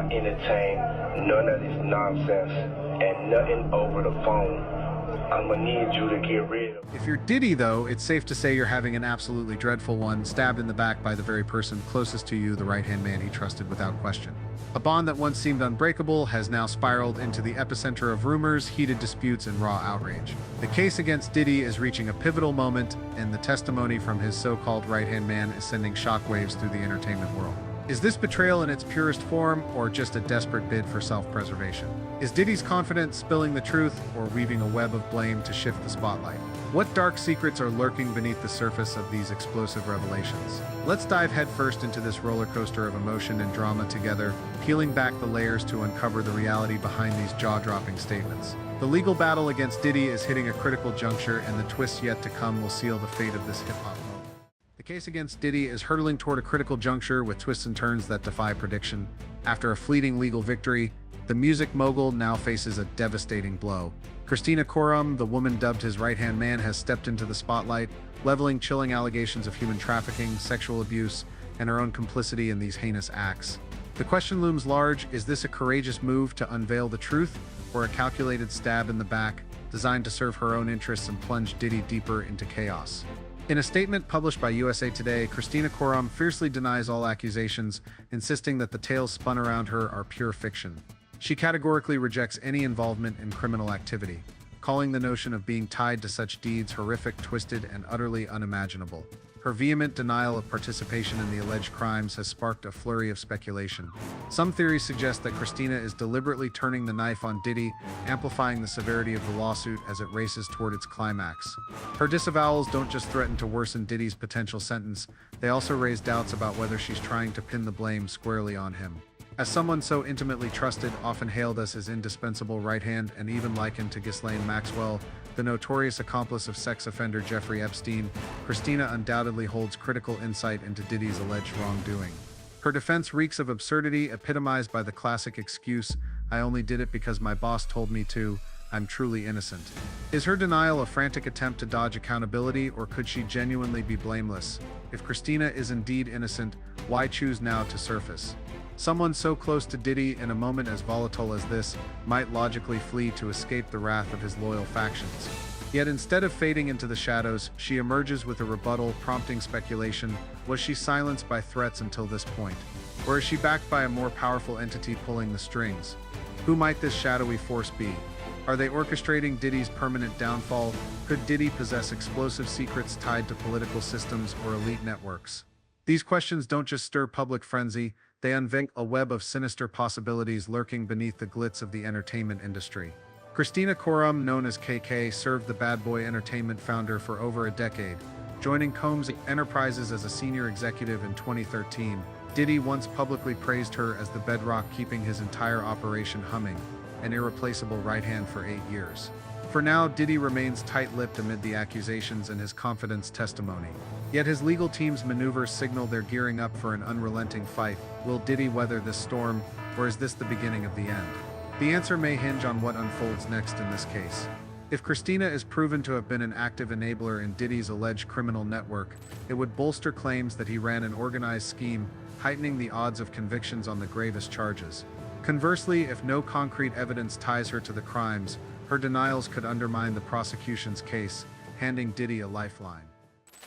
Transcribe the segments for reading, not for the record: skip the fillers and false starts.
not entertain none of this nonsense and nothing over the phone. I'm gonna need you to get rid of. If you're Diddy, though, it's safe to say you're having an absolutely dreadful one, stabbed in the back by the very person closest to you, the right-hand man he trusted without question. A bond that once seemed unbreakable has now spiraled into the epicenter of rumors, heated disputes, and raw outrage. The case against Diddy is reaching a pivotal moment, and the testimony from his so-called right-hand man is sending shockwaves through the entertainment world. Is this betrayal in its purest form, or just a desperate bid for self-preservation? Is Diddy's confidence spilling the truth, or weaving a web of blame to shift the spotlight? What dark secrets are lurking beneath the surface of these explosive revelations? Let's dive headfirst into this roller coaster of emotion and drama together, peeling back the layers to uncover the reality behind these jaw-dropping statements. The legal battle against Diddy is hitting a critical juncture, and the twists yet to come will seal the fate of this hip-hop moment. The case against Diddy is hurtling toward a critical juncture with twists and turns that defy prediction. After a fleeting legal victory, the music mogul now faces a devastating blow. Christina Koram, the woman dubbed his right-hand man, has stepped into the spotlight, leveling chilling allegations of human trafficking, sexual abuse, and her own complicity in these heinous acts. The question looms large: is this a courageous move to unveil the truth, or a calculated stab in the back, designed to serve her own interests and plunge Diddy deeper into chaos? In a statement published by USA Today, Christina Koram fiercely denies all accusations, insisting that the tales spun around her are pure fiction. She categorically rejects any involvement in criminal activity, calling the notion of being tied to such deeds horrific, twisted, and utterly unimaginable. Her vehement denial of participation in the alleged crimes has sparked a flurry of speculation. Some theories suggest that Christina is deliberately turning the knife on Diddy, amplifying the severity of the lawsuit as it races toward its climax. Her disavowals don't just threaten to worsen Diddy's potential sentence, they also raise doubts about whether she's trying to pin the blame squarely on him. As someone so intimately trusted, often hailed as his indispensable right hand, and even likened to Ghislaine Maxwell, the notorious accomplice of sex offender Jeffrey Epstein, Christina undoubtedly holds critical insight into Diddy's alleged wrongdoing. Her defense reeks of absurdity, epitomized by the classic excuse, "I only did it because my boss told me to. I'm truly innocent." Is her denial a frantic attempt to dodge accountability, or could she genuinely be blameless? If Christina is indeed innocent, why choose now to surface? Someone so close to Diddy in a moment as volatile as this might logically flee to escape the wrath of his loyal factions. Yet instead of fading into the shadows, she emerges with a rebuttal, prompting speculation. Was she silenced by threats until this point? Or is she backed by a more powerful entity pulling the strings? Who might this shadowy force be? Are they orchestrating Diddy's permanent downfall? Could Diddy possess explosive secrets tied to political systems or elite networks? These questions don't just stir public frenzy, they unveil a web of sinister possibilities lurking beneath the glitz of the entertainment industry. Christina Koram, known as KK, served the Bad Boy Entertainment founder for over a decade, joining Combs Enterprises as a senior executive in 2013. Diddy once publicly praised her as the bedrock keeping his entire operation humming, an irreplaceable right hand for 8 years. For now, Diddy remains tight-lipped amid the accusations and his confidence testimony. Yet his legal team's maneuvers signal they're gearing up for an unrelenting fight. Will Diddy weather this storm, or is this the beginning of the end? The answer may hinge on what unfolds next in this case. If Christina is proven to have been an active enabler in Diddy's alleged criminal network, it would bolster claims that he ran an organized scheme, heightening the odds of convictions on the gravest charges. Conversely, if no concrete evidence ties her to the crimes, her denials could undermine the prosecution's case, handing Diddy a lifeline.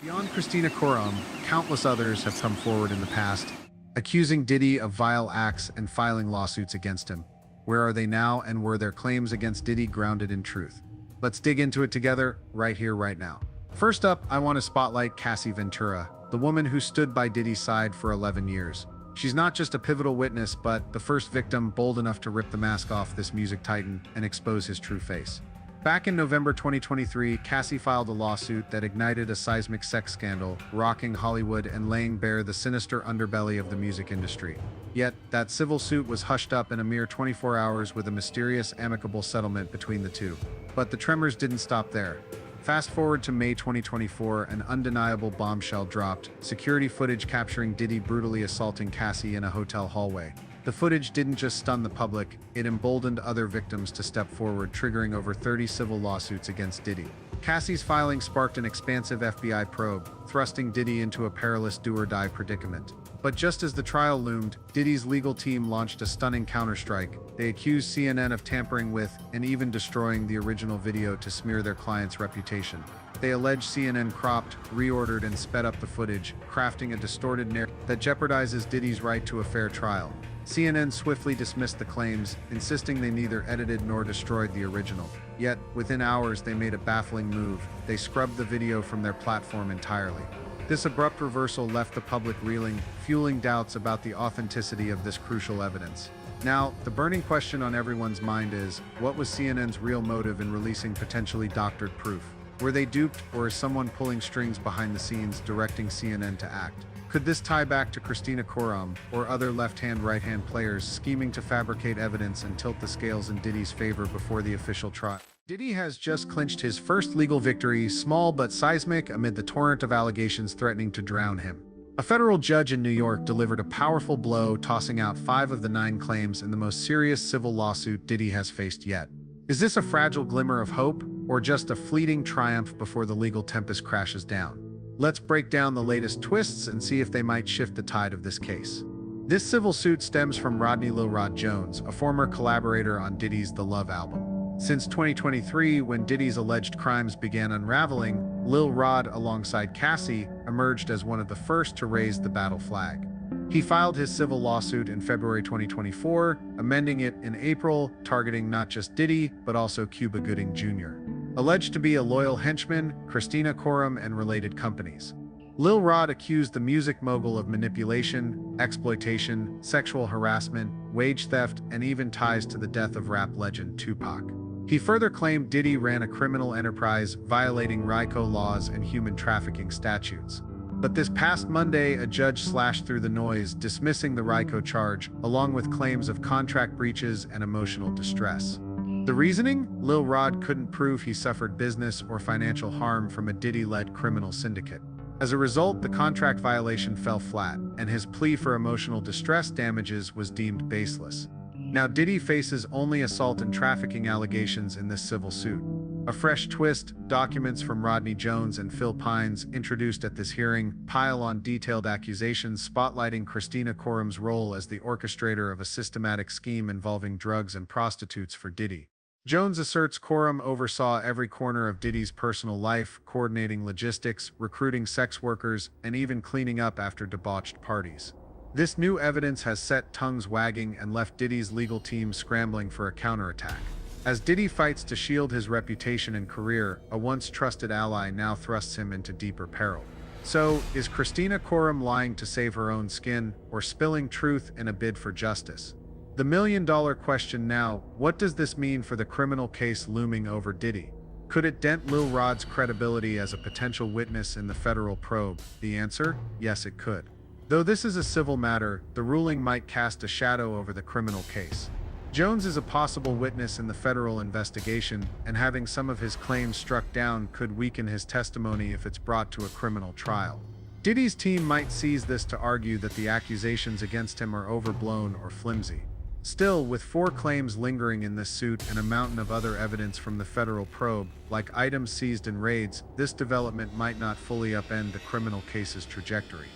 Beyond Christina Koram, countless others have come forward in the past, accusing Diddy of vile acts and filing lawsuits against him. Where are they now, and were their claims against Diddy grounded in truth? Let's dig into it together, right here, right now. First up, I want to spotlight Cassie Ventura, the woman who stood by Diddy's side for 11 years. She's not just a pivotal witness, but the first victim bold enough to rip the mask off this music titan and expose his true face. Back in November 2023, Cassie filed a lawsuit that ignited a seismic sex scandal, rocking Hollywood and laying bare the sinister underbelly of the music industry. Yet, that civil suit was hushed up in a mere 24 hours with a mysterious, amicable settlement between the two. But the tremors didn't stop there. Fast forward to May 2024, an undeniable bombshell dropped, security footage capturing Diddy brutally assaulting Cassie in a hotel hallway. The footage didn't just stun the public, it emboldened other victims to step forward, triggering over 30 civil lawsuits against Diddy. Cassie's filing sparked an expansive FBI probe, thrusting Diddy into a perilous do-or-die predicament. But just as the trial loomed, Diddy's legal team launched a stunning counterstrike. They accused CNN of tampering with and even destroying the original video to smear their client's reputation. They allege CNN cropped, reordered, and sped up the footage, crafting a distorted narrative that jeopardizes Diddy's right to a fair trial. CNN swiftly dismissed the claims, insisting they neither edited nor destroyed the original. Yet, within hours, they made a baffling move. They scrubbed the video from their platform entirely. This abrupt reversal left the public reeling, fueling doubts about the authenticity of this crucial evidence. Now, the burning question on everyone's mind is, what was CNN's real motive in releasing potentially doctored proof? Were they duped, or is someone pulling strings behind the scenes directing CNN to act? Could this tie back to Christina Koram or other left-hand, right-hand players scheming to fabricate evidence and tilt the scales in Diddy's favor before the official trial? Diddy has just clinched his first legal victory, small but seismic, amid the torrent of allegations threatening to drown him. A federal judge in New York delivered a powerful blow, tossing out 5 of the 9 claims in the most serious civil lawsuit Diddy has faced yet. Is this a fragile glimmer of hope, or just a fleeting triumph before the legal tempest crashes down? Let's break down the latest twists and see if they might shift the tide of this case. This civil suit stems from Rodney Lil Rod Jones, a former collaborator on Diddy's The Love album. Since 2023, when Diddy's alleged crimes began unraveling, Lil Rod, alongside Cassie, emerged as one of the first to raise the battle flag. He filed his civil lawsuit in February 2024, amending it in April, targeting not just Diddy, but also Cuba Gooding Jr., alleged to be a loyal henchman, Christina Koram, and related companies. Lil Rod accused the music mogul of manipulation, exploitation, sexual harassment, wage theft, and even ties to the death of rap legend Tupac. He further claimed Diddy ran a criminal enterprise, violating RICO laws and human trafficking statutes. But this past Monday, a judge slashed through the noise, dismissing the RICO charge, along with claims of contract breaches and emotional distress. The reasoning? Lil Rod couldn't prove he suffered business or financial harm from a Diddy-led criminal syndicate. As a result, the contract violation fell flat, and his plea for emotional distress damages was deemed baseless. Now Diddy faces only assault and trafficking allegations in this civil suit. A fresh twist, documents from Rodney Jones and Phil Pines, introduced at this hearing, pile on detailed accusations spotlighting Christina Koram's role as the orchestrator of a systematic scheme involving drugs and prostitutes for Diddy. Jones asserts Koram oversaw every corner of Diddy's personal life, coordinating logistics, recruiting sex workers, and even cleaning up after debauched parties. This new evidence has set tongues wagging and left Diddy's legal team scrambling for a counterattack. As Diddy fights to shield his reputation and career, a once trusted ally now thrusts him into deeper peril. So, is Christina Koram lying to save her own skin, or spilling truth in a bid for justice? The million-dollar question now, what does this mean for the criminal case looming over Diddy? Could it dent Lil Rod's credibility as a potential witness in the federal probe? The answer? Yes, it could. Though this is a civil matter, the ruling might cast a shadow over the criminal case. Jones is a possible witness in the federal investigation, and having some of his claims struck down could weaken his testimony if it's brought to a criminal trial. Diddy's team might seize this to argue that the accusations against him are overblown or flimsy. Still, with 4 claims lingering in this suit and a mountain of other evidence from the federal probe, like items seized in raids, this development might not fully upend the criminal case's trajectory.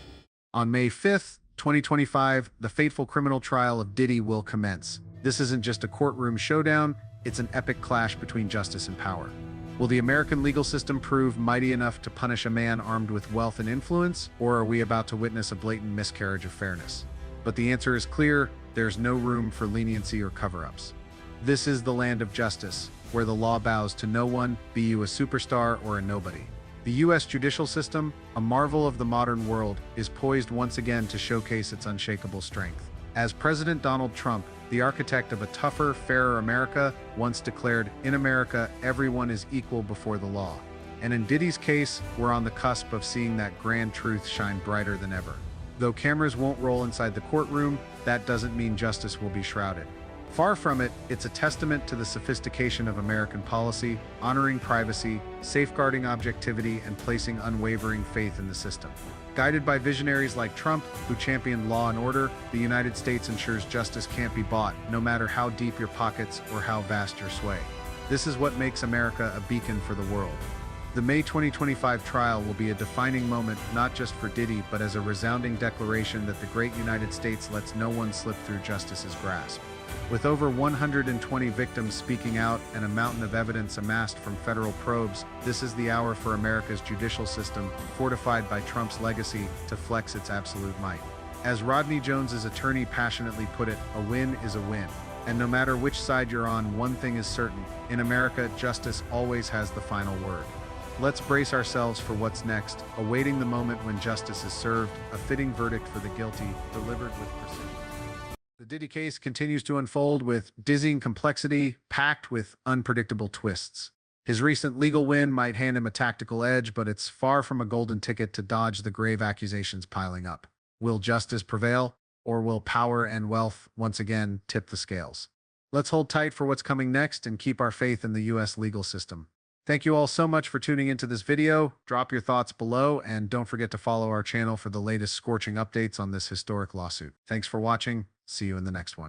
On May 5, 2025, the fateful criminal trial of Diddy will commence. This isn't just a courtroom showdown, it's an epic clash between justice and power. Will the American legal system prove mighty enough to punish a man armed with wealth and influence, or are we about to witness a blatant miscarriage of fairness? But the answer is clear, there's no room for leniency or cover-ups. This is the land of justice, where the law bows to no one, be you a superstar or a nobody. The U.S. judicial system, a marvel of the modern world, is poised once again to showcase its unshakable strength. As President Donald Trump, the architect of a tougher, fairer America, once declared, "In America, everyone is equal before the law." And in Diddy's case, we're on the cusp of seeing that grand truth shine brighter than ever. Though cameras won't roll inside the courtroom, that doesn't mean justice will be shrouded. Far from it, it's a testament to the sophistication of American policy, honoring privacy, safeguarding objectivity, and placing unwavering faith in the system. Guided by visionaries like Trump, who championed law and order, the United States ensures justice can't be bought, no matter how deep your pockets or how vast your sway. This is what makes America a beacon for the world. The May 2025 trial will be a defining moment not just for Diddy, but as a resounding declaration that the great United States lets no one slip through justice's grasp. With over 120 victims speaking out and a mountain of evidence amassed from federal probes, this is the hour for America's judicial system, fortified by Trump's legacy, to flex its absolute might. As Rodney Jones's attorney passionately put it, a win is a win. And no matter which side you're on, one thing is certain: in America, justice always has the final word. Let's brace ourselves for what's next, awaiting the moment when justice is served, a fitting verdict for the guilty, delivered with precision. The Diddy case continues to unfold with dizzying complexity, packed with unpredictable twists. His recent legal win might hand him a tactical edge, but it's far from a golden ticket to dodge the grave accusations piling up. Will justice prevail, or will power and wealth once again tip the scales? Let's hold tight for what's coming next and keep our faith in the U.S. legal system. Thank you all so much for tuning into this video. Drop your thoughts below, and don't forget to follow our channel for the latest scorching updates on this historic lawsuit. Thanks for watching. See you in the next one.